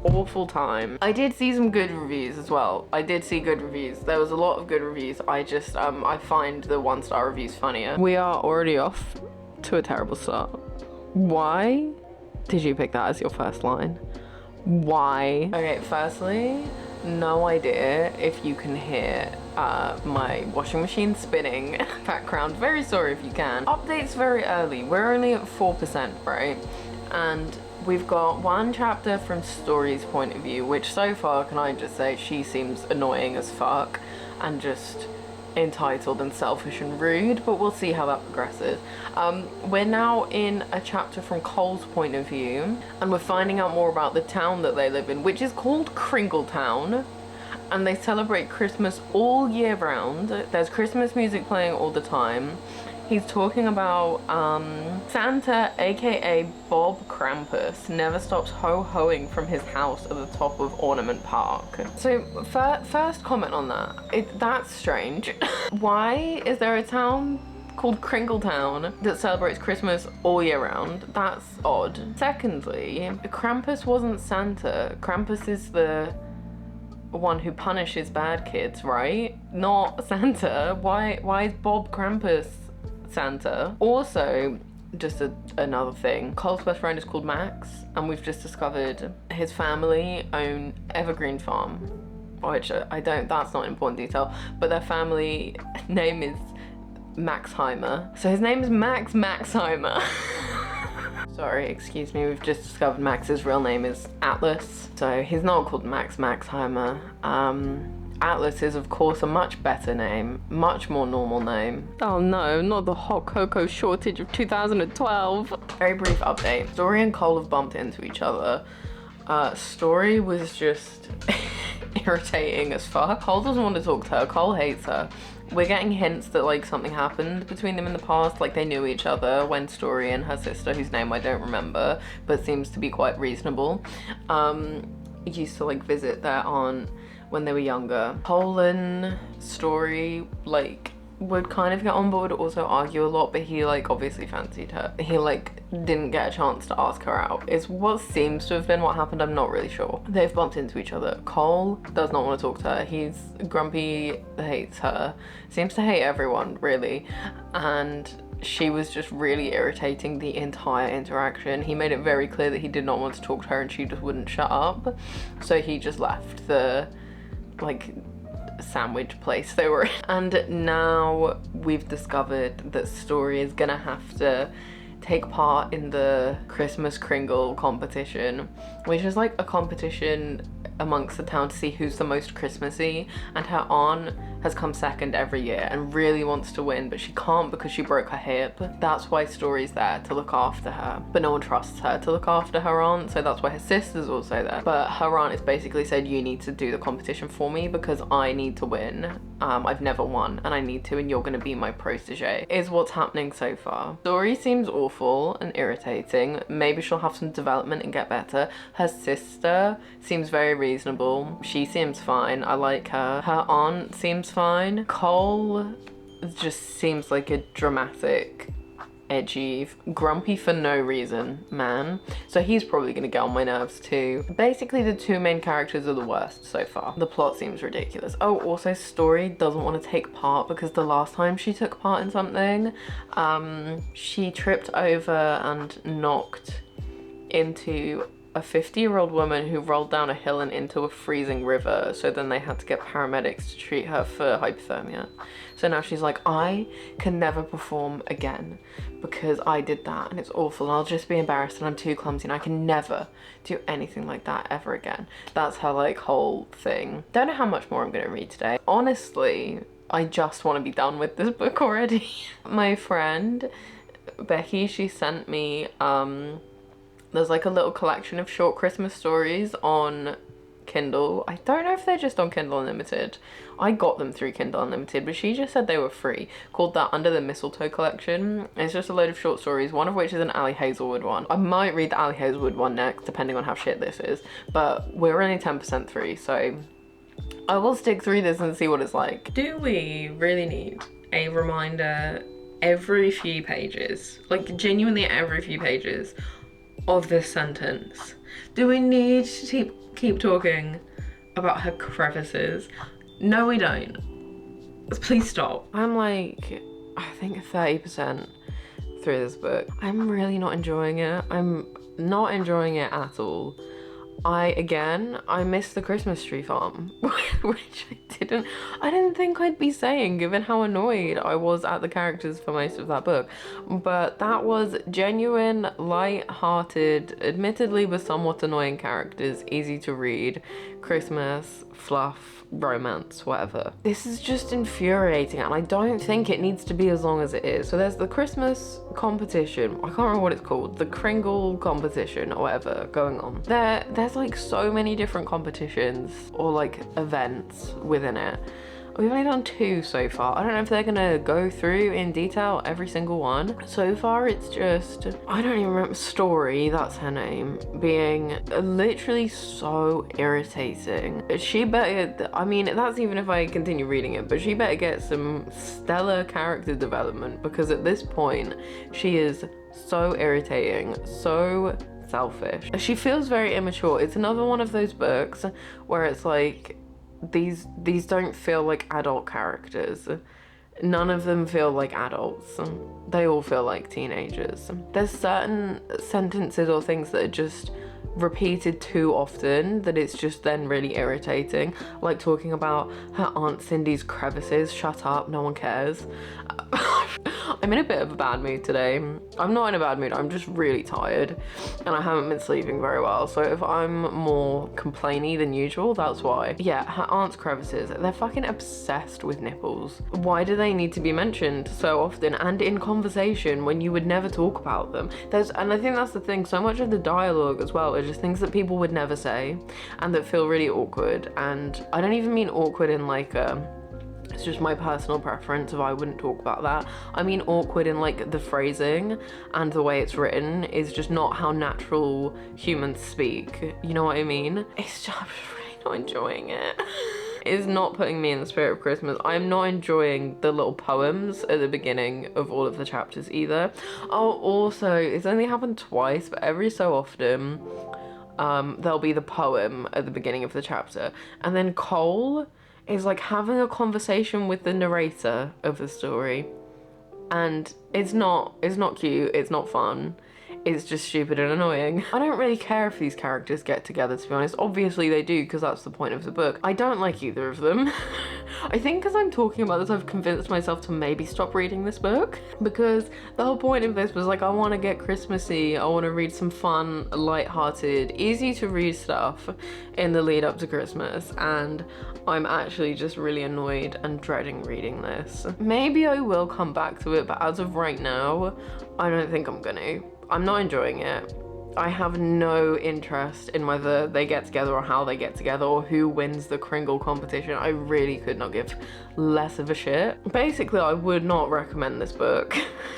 awful time. I did see some good reviews as well. I did see good reviews. There was a lot of good reviews. I just, I find the 1-star reviews funnier. We are already off to a terrible start. Why did you pick that as your first line? Why? Okay, firstly, no idea if you can hear my washing machine spinning background. Very sorry if you can. Update's very early. We're only at 4%, right? And we've got 1 chapter from Story's point of view, which so far, can I just say, she seems annoying as fuck and just entitled and selfish and rude, but we'll see how that progresses. We're now in a chapter from Cole's point of view, and we're finding out more about the town that they live in, which is called Kringle Town, and they celebrate Christmas all year round. There's Christmas music playing all the time. He's talking about Santa, aka Bob Krampus, never stops ho-hoing from his house at the top of Ornament Park. So first comment on that, that's strange. Why is there a town called Kringle Town that celebrates Christmas all year round? That's odd. Secondly, Krampus wasn't Santa. Krampus is the one who punishes bad kids, right? Not Santa. Why is Bob Krampus Santa? Also, just another thing, Cole's best friend is called Max, and we've just discovered his family own Evergreen Farm, which that's not an important detail, but their family name is Maxheimer. So his name is Max Maxheimer. Sorry, excuse me, we've just discovered Max's real name is Atlas. So he's not called Max Maxheimer. Atlas is, of course, a much better name, much more normal name. Oh no, not the hot cocoa shortage of 2012. Very brief update. Story and Cole have bumped into each other. Story was just irritating as fuck. Cole doesn't want to talk to her. Cole hates her. We're getting hints that like something happened between them in the past, like they knew each other when Story and her sister, whose name I don't remember, but seems to be quite reasonable, used to like visit their aunt when they were younger. Cole and Story like would kind of get on, but would also argue a lot, but he like obviously fancied her. He like didn't get a chance to ask her out, is what seems to have been what happened. I'm not really sure. They've bumped into each other. Cole does not want to talk to her. He's grumpy, hates her, seems to hate everyone really, and she was just really irritating the entire interaction. He made it very clear that he did not want to talk to her and she just wouldn't shut up, so he just left the like sandwich place they were in. And now we've discovered that Story is gonna have to take part in the Christmas kringle competition, which is like a competition amongst the town to see who's the most Christmassy, and her aunt has come second every year and really wants to win, but she can't because she broke her hip. That's why Story's there, to look after her, but no one trusts her to look after her aunt, so that's why her sister's also there. But her aunt has basically said, you need to do the competition for me because I need to win. I've never won and I need to, and you're gonna be my protege, is what's happening so far. Story seems awful and irritating. Maybe she'll have some development and get better. Her sister seems very reasonable. She seems fine. I like her. Her aunt seems fine. Cole just seems like a dramatic, edgy, grumpy for no reason man, so he's probably gonna get on my nerves too. Basically the two main characters are the worst so far. The plot seems ridiculous. Oh, also Story doesn't want to take part because the last time she took part in something, she tripped over and knocked into a 50-year-old woman who rolled down a hill and into a freezing river, so then they had to get paramedics to treat her for hypothermia. So now she's like, I can never perform again because I did that and it's awful and I'll just be embarrassed and I'm too clumsy and I can never do anything like that ever again. That's her like whole thing. Don't know how much more I'm gonna read today. Honestly, I just want to be done with this book already. My friend Becky, she sent me there's like a little collection of short Christmas stories on Kindle. I don't know if they're just on Kindle Unlimited. I got them through Kindle Unlimited, but she just said they were free, called that Under the Mistletoe collection. It's just a load of short stories, one of which is an Ali Hazelwood one. I might read the Ali Hazelwood one next, depending on how shit this is, but we're only 10% through, so I will stick through this and see what it's like. Do we really need a reminder every few pages, like genuinely every few pages, of this sentence? Do we need to keep talking about her crevices? No, we don't. Please stop. I'm like, I think 30% through this book. I'm really not enjoying it. I'm not enjoying it at all. I missed the Christmas tree farm, which I didn't think I'd be saying given how annoyed I was at the characters for most of that book. But that was genuine, light-hearted, admittedly with somewhat annoying characters, easy to read, Christmas, fluff, romance, whatever. This is just infuriating and I don't think it needs to be as long as it is. So there's the Christmas competition, I can't remember what it's called, the Kringle competition or whatever going on. There's like so many different competitions or like events within it. We've only done 2 so far. I don't know if they're gonna go through in detail every single one. So far it's just, I don't even remember, Story, that's her name, being literally so irritating. She better, I mean, that's even if I continue reading it, but she better get some stellar character development because at this point she is so irritating, so selfish. She feels very immature. It's another one of those books where it's like, these don't feel like adult characters. None of them feel like adults. They all feel like teenagers. There's certain sentences or things that are just repeated too often that it's just then really irritating, like talking about her Aunt Cindy's crevices. Shut up, no one cares. I'm in a bit of a bad mood today. I'm not in a bad mood, I'm just really tired and I haven't been sleeping very well. So if I'm more complainy than usual, that's why. Yeah, her aunt's crevices, they're fucking obsessed with nipples. Why do they need to be mentioned so often and in conversation when you would never talk about them? And I think that's the thing, so much of the dialogue as well are just things that people would never say and that feel really awkward. And I don't even mean awkward in like it's just my personal preference if I wouldn't talk about that. I mean awkward in like the phrasing and the way it's written is just not how natural humans speak. You know what I mean? I'm just really not enjoying it. It's not putting me in the spirit of Christmas. I'm not enjoying the little poems at the beginning of all of the chapters either. Oh, also, it's only happened twice, but every so often, there'll be the poem at the beginning of the chapter. And then Cole is like having a conversation with the narrator of the story. And it's not cute, it's not fun. It's just stupid and annoying. I don't really care if these characters get together, to be honest. Obviously they do, because that's the point of the book. I don't like either of them. I think because I'm talking about this, I've convinced myself to maybe stop reading this book. Because the whole point of this was like, I want to get Christmassy. I want to read some fun, light-hearted, easy to read stuff in the lead up to Christmas. And I'm actually just really annoyed and dreading reading this. Maybe I will come back to it, but as of right now, I don't think I'm gonna. I'm not enjoying it. I have no interest in whether they get together or how they get together or who wins the Kringle competition. I really could not give less of a shit. Basically, I would not recommend this book.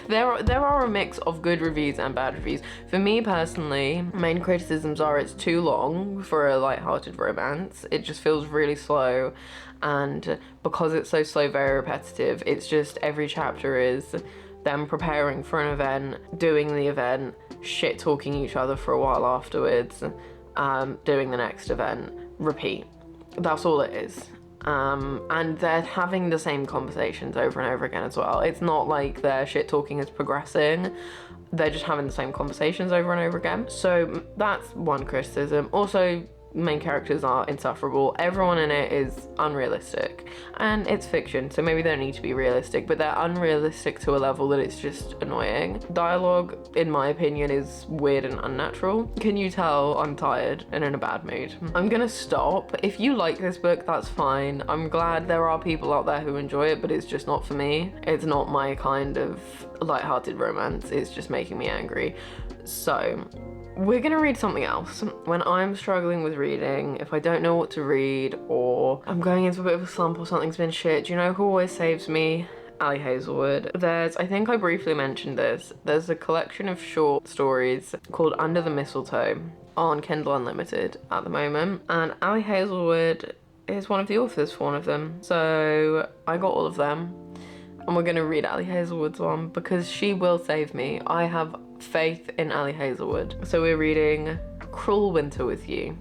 There are a mix of good reviews and bad reviews. For me personally, main criticisms are it's too long for a light-hearted romance. It just feels really slow, and because it's so slow, very repetitive, it's just every chapter is them preparing for an event, doing the event, shit talking each other for a while afterwards, doing the next event, repeat. That's all it is. And they're having the same conversations over and over again as well. It's not like their shit talking is progressing. They're just having the same conversations over and over again. So that's one criticism. Also, main characters are insufferable. Everyone in it is unrealistic, and it's fiction, so maybe they don't need to be realistic, but they're unrealistic to a level that it's just annoying. Dialogue, in my opinion, is weird and unnatural. Can you tell I'm tired and in a bad mood? I'm gonna stop. If you like this book, that's fine. I'm glad there are people out there who enjoy it, but it's just not for me. It's not my kind of light-hearted romance. It's just making me angry. So we're gonna read something else. When I'm struggling with reading, if I don't know what to read, or I'm going into a bit of a slump or something's been shit, do you know who always saves me? Ali Hazelwood. I think I briefly mentioned this, there's a collection of short stories called Under the Mistletoe on Kindle Unlimited at the moment, and Ali Hazelwood is one of the authors for one of them. So I got all of them, and we're gonna read Ali Hazelwood's one because she will save me. I have faith in Ali Hazelwood. So we're reading Cruel Winter with You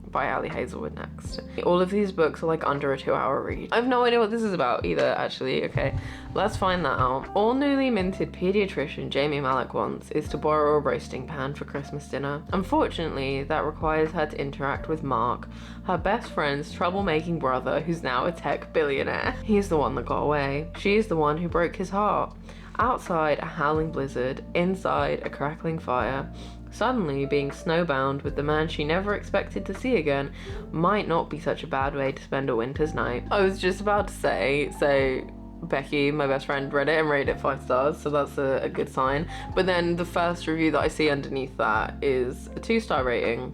by Ali Hazelwood next. All of these books are like under a 2-hour read. I have no idea what this is about either, actually. Okay, let's find that out. All newly minted pediatrician Jamie Malek wants is to borrow a roasting pan for Christmas dinner. Unfortunately, that requires her to interact with Mark, her best friend's troublemaking brother who's now a tech billionaire. He's the one that got away. She's the one who broke his heart. Outside, a howling blizzard. Inside, a crackling fire. Suddenly, being snowbound with the man she never expected to see again might not be such a bad way to spend a winter's night. I was just about to say, so Becky, my best friend, read it and rated it 5 stars, so that's a good sign. But then the first review that I see underneath that is a 2-star rating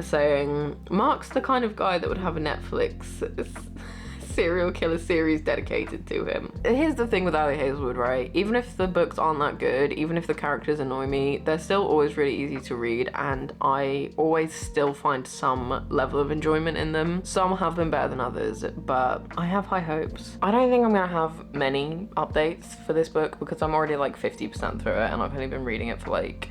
saying, Mark's the kind of guy that would have a Netflix serial killer series dedicated to him. Here's the thing with Ali Hazelwood, right? Even if the books aren't that good, even if the characters annoy me, they're still always really easy to read, and I always still find some level of enjoyment in them. Some have been better than others, but I have high hopes. I don't think I'm gonna have many updates for this book because I'm already like 50% through it, and I've only been reading it for like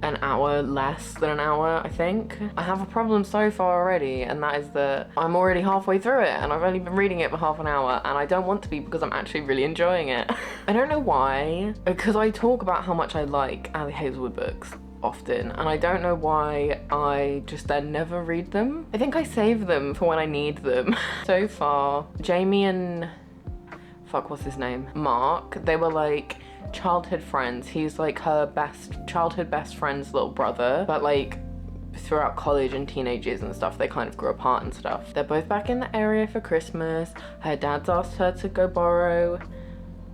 an hour, less than an hour, I think. I have a problem so far already, and that is that I'm already halfway through it and I've only been reading it for half an hour, and I don't want to be because I'm actually really enjoying it. I don't know why, because I talk about how much I like Ali Hazelwood books often, and I don't know why I just then never read them. I think I save them for when I need them. So far, Jamie and what's his name? Mark, they were like childhood friends. He's like her childhood best friend's little brother, but like throughout college and teenage years and stuff, they kind of grew apart and stuff. They're both back in the area for Christmas. Her dad's asked her to go borrow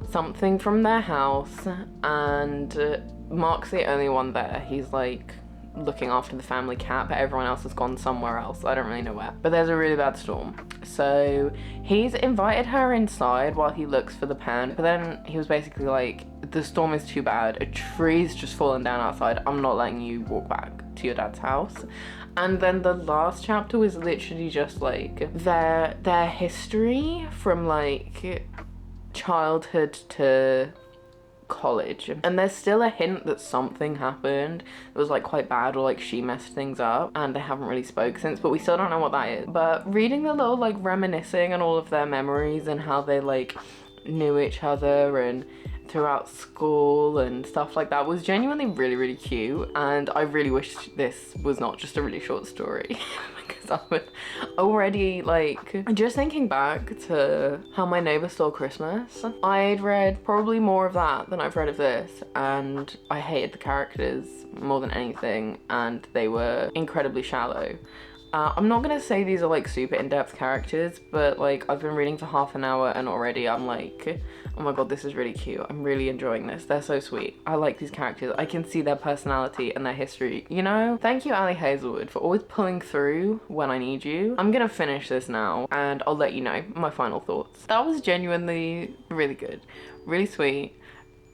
something from their house, and Mark's the only one there. He's like looking after the family cat, but everyone else has gone somewhere else. I don't really know where, but there's a really bad storm, so he's invited her inside while he looks for the pen, but then he was basically like, the storm is too bad, a tree's just fallen down outside, I'm not letting you walk back to your dad's house. And then the last chapter was literally just like their history from like childhood to college, and there's still a hint that something happened that was like quite bad, or like she messed things up, and they haven't really spoke since, but we still don't know what that is. But reading the little like reminiscing and all of their memories and how they like knew each other and throughout school and stuff like that was genuinely really, really cute, and I really wish this was not just a really short story because I would already like, just thinking back to How My Neighbour Stole Christmas, I'd read probably more of that than I've read of this, and I hated the characters more than anything, and they were incredibly shallow. I'm not gonna say these are like super in-depth characters, but like I've been reading for half an hour and already I'm like, oh my god, this is really cute. I'm really enjoying this. They're so sweet. I like these characters. I can see their personality and their history, you know? Thank you, Hazelwood, for always pulling through when I need you. I'm gonna finish this now and I'll let you know my final thoughts. That was genuinely really good. Really sweet.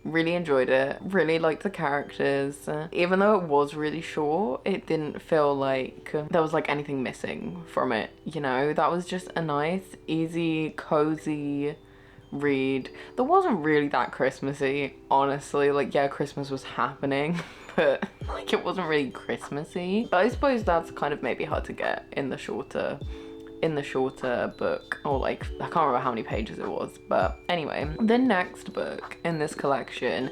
Really enjoyed it, really liked the characters. Even though it was really short, it didn't feel like there was like anything missing from it, you know? That was just a nice, easy, cozy read that wasn't really that Christmassy, honestly. Like, yeah, Christmas was happening, but like it wasn't really Christmassy. But I suppose that's kind of maybe hard to get in the shorter book, or like I can't remember how many pages it was. But anyway, the next book in this collection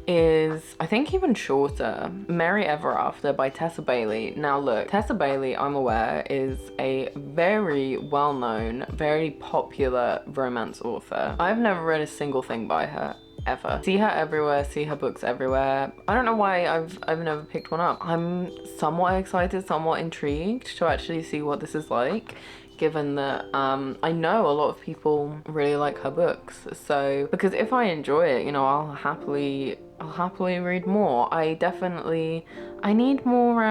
is, I think, even shorter, Merry Ever After by Tessa Bailey. Now look, Tessa Bailey, I'm aware, is a very well-known, very popular romance author. I've never read a single thing by her ever. See her everywhere, see her books everywhere. I don't know why I've never picked one up. I'm somewhat excited, somewhat intrigued to actually see what this is like, given that I know a lot of people really like her books. So, because if I enjoy it, you know, I'll happily read more. I need more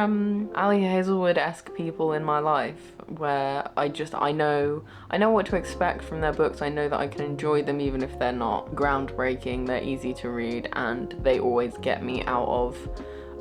Ali Hazelwood-esque people in my life, where I know what to expect from their books. I know that I can enjoy them even if they're not groundbreaking. They're easy to read and they always get me out of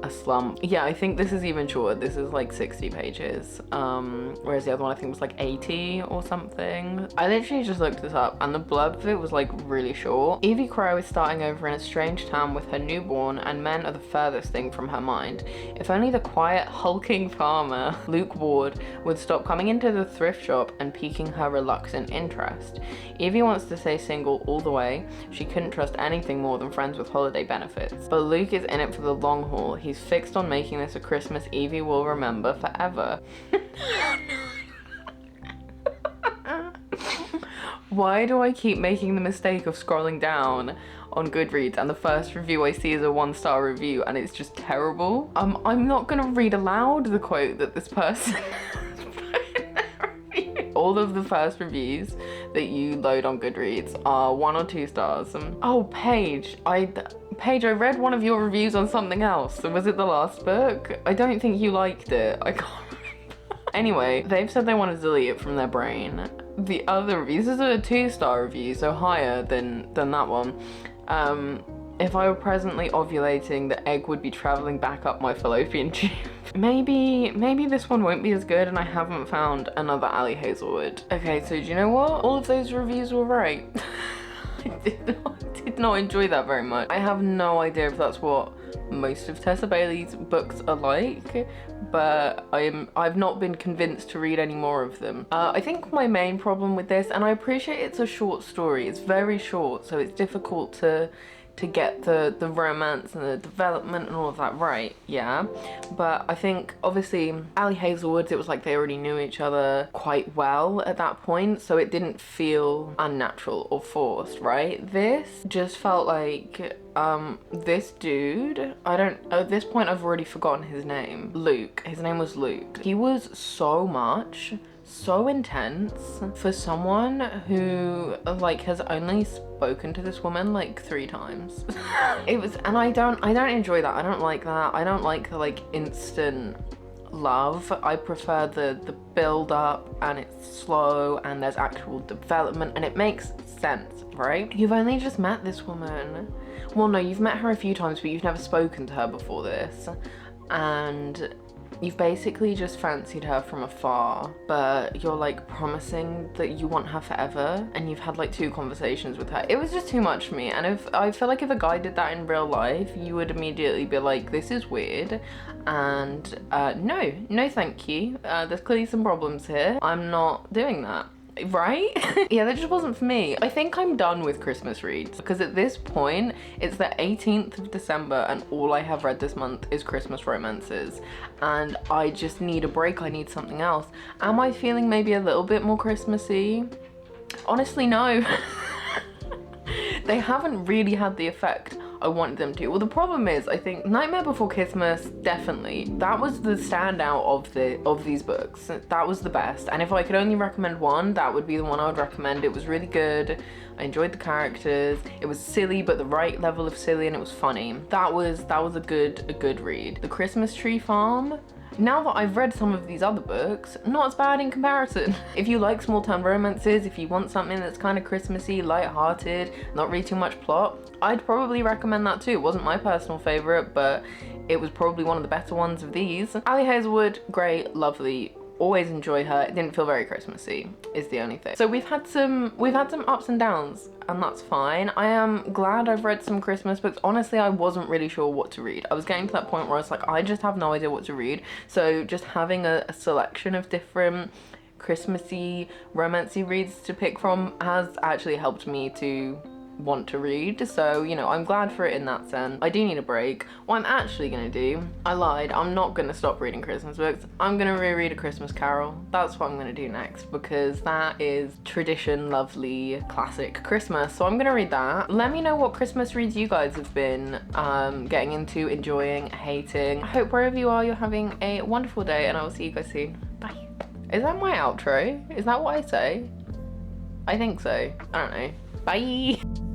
a slump. Yeah, I think this is even shorter. This is like 60 pages, whereas the other one I think was like 80 or something. I literally just looked this up and the blurb of it was like really short. Evie Crow is starting over in a strange town with her newborn, and men are the furthest thing from her mind. If only the quiet, hulking farmer, Luke Ward, would stop coming into the thrift shop and piquing her reluctant interest. Evie wants to stay single all the way. She couldn't trust anything more than friends with holiday benefits. But Luke is in it for the long haul. He's fixed on making this a Christmas Evie will remember forever. Why do I keep making the mistake of scrolling down on Goodreads and the first review I see is a 1-star review and it's just terrible? I'm not gonna read aloud the quote that this person all of the first reviews that you load on Goodreads are 1 or 2 stars. Oh, Paige, I read one of your reviews on something else. Was it the last book? I don't think you liked it. I can't remember. Anyway, they've said they want to delete it from their brain. The other reviews, this is a 2-star review, so higher than that one. If I were presently ovulating, the egg would be traveling back up my fallopian tube. Maybe this one won't be as good and I haven't found another Ali Hazelwood. Okay, so do you know what? All of those reviews were right. I did not enjoy that very much. I have no idea if that's what most of Tessa Bailey's books are like, but I've not been convinced to read any more of them. I think my main problem with this, and I appreciate it's a short story, it's very short, so it's difficult to to get the romance and the development and all of that right, yeah. But I think obviously Ali Hazelwood, it was like they already knew each other quite well at that point, so it didn't feel unnatural or forced, right? This just felt like this dude, at this point I've already forgotten his name. Luke, his name was Luke. He was so intense for someone who like has only spoken to this woman like 3 times. It was, and I don't enjoy that. I don't like that. I don't like the like instant love. I prefer the build up, and it's slow, and there's actual development, and it makes sense, right? You've only just met this woman. Well, no, you've met her a few times, but you've never spoken to her before this, and you've basically just fancied her from afar, but you're like promising that you want her forever, and you've had like 2 conversations with her. It was just too much for me, and I feel like if a guy did that in real life, you would immediately be like, this is weird, and no thank you. There's clearly some problems here. I'm not doing that. Right? Yeah, that just wasn't for me. I think I'm done with Christmas reads, because at this point it's the 18th of December and all I have read this month is Christmas romances, and I just need a break. I need something else. Am I feeling maybe a little bit more Christmassy? Honestly, no. They haven't really had the effect I wanted them to. Well, the problem is, I think Nightmare Before Kissmas, definitely, that was the standout of these books. That was the best, and if I could only recommend one, that would be the one I would recommend. It was really good. I enjoyed the characters. It was silly, but the right level of silly, and it was funny. That was a good read. The Christmas Tree Farm, now that I've read some of these other books, not as bad in comparison. If you like small town romances, if you want something that's kind of Christmassy, light-hearted, not really too much plot, I'd probably recommend that too. It wasn't my personal favorite, but it was probably one of the better ones of these. Ali Hazelwood, great, lovely. Always enjoy her. It didn't feel very Christmassy, is the only thing. So we've had some ups and downs, and that's fine. I am glad I've read some Christmas books. Honestly, I wasn't really sure what to read. I was getting to that point where I was like, I just have no idea what to read. So just having a selection of different Christmassy, romancy reads to pick from has actually helped me to want to read, so you know, I'm glad for it in that sense. I do need a break. What I'm actually gonna do, I lied, I'm not gonna stop reading Christmas books. I'm gonna reread A Christmas Carol. That's what I'm gonna do next, because that is tradition, lovely, classic Christmas, so I'm gonna read that. Let me know what Christmas reads you guys have been getting into, enjoying, hating. I hope wherever you are, you're having a wonderful day, and I will see you guys soon. Bye. Is that my outro? Is that what I say? I think so. I don't know. Bye.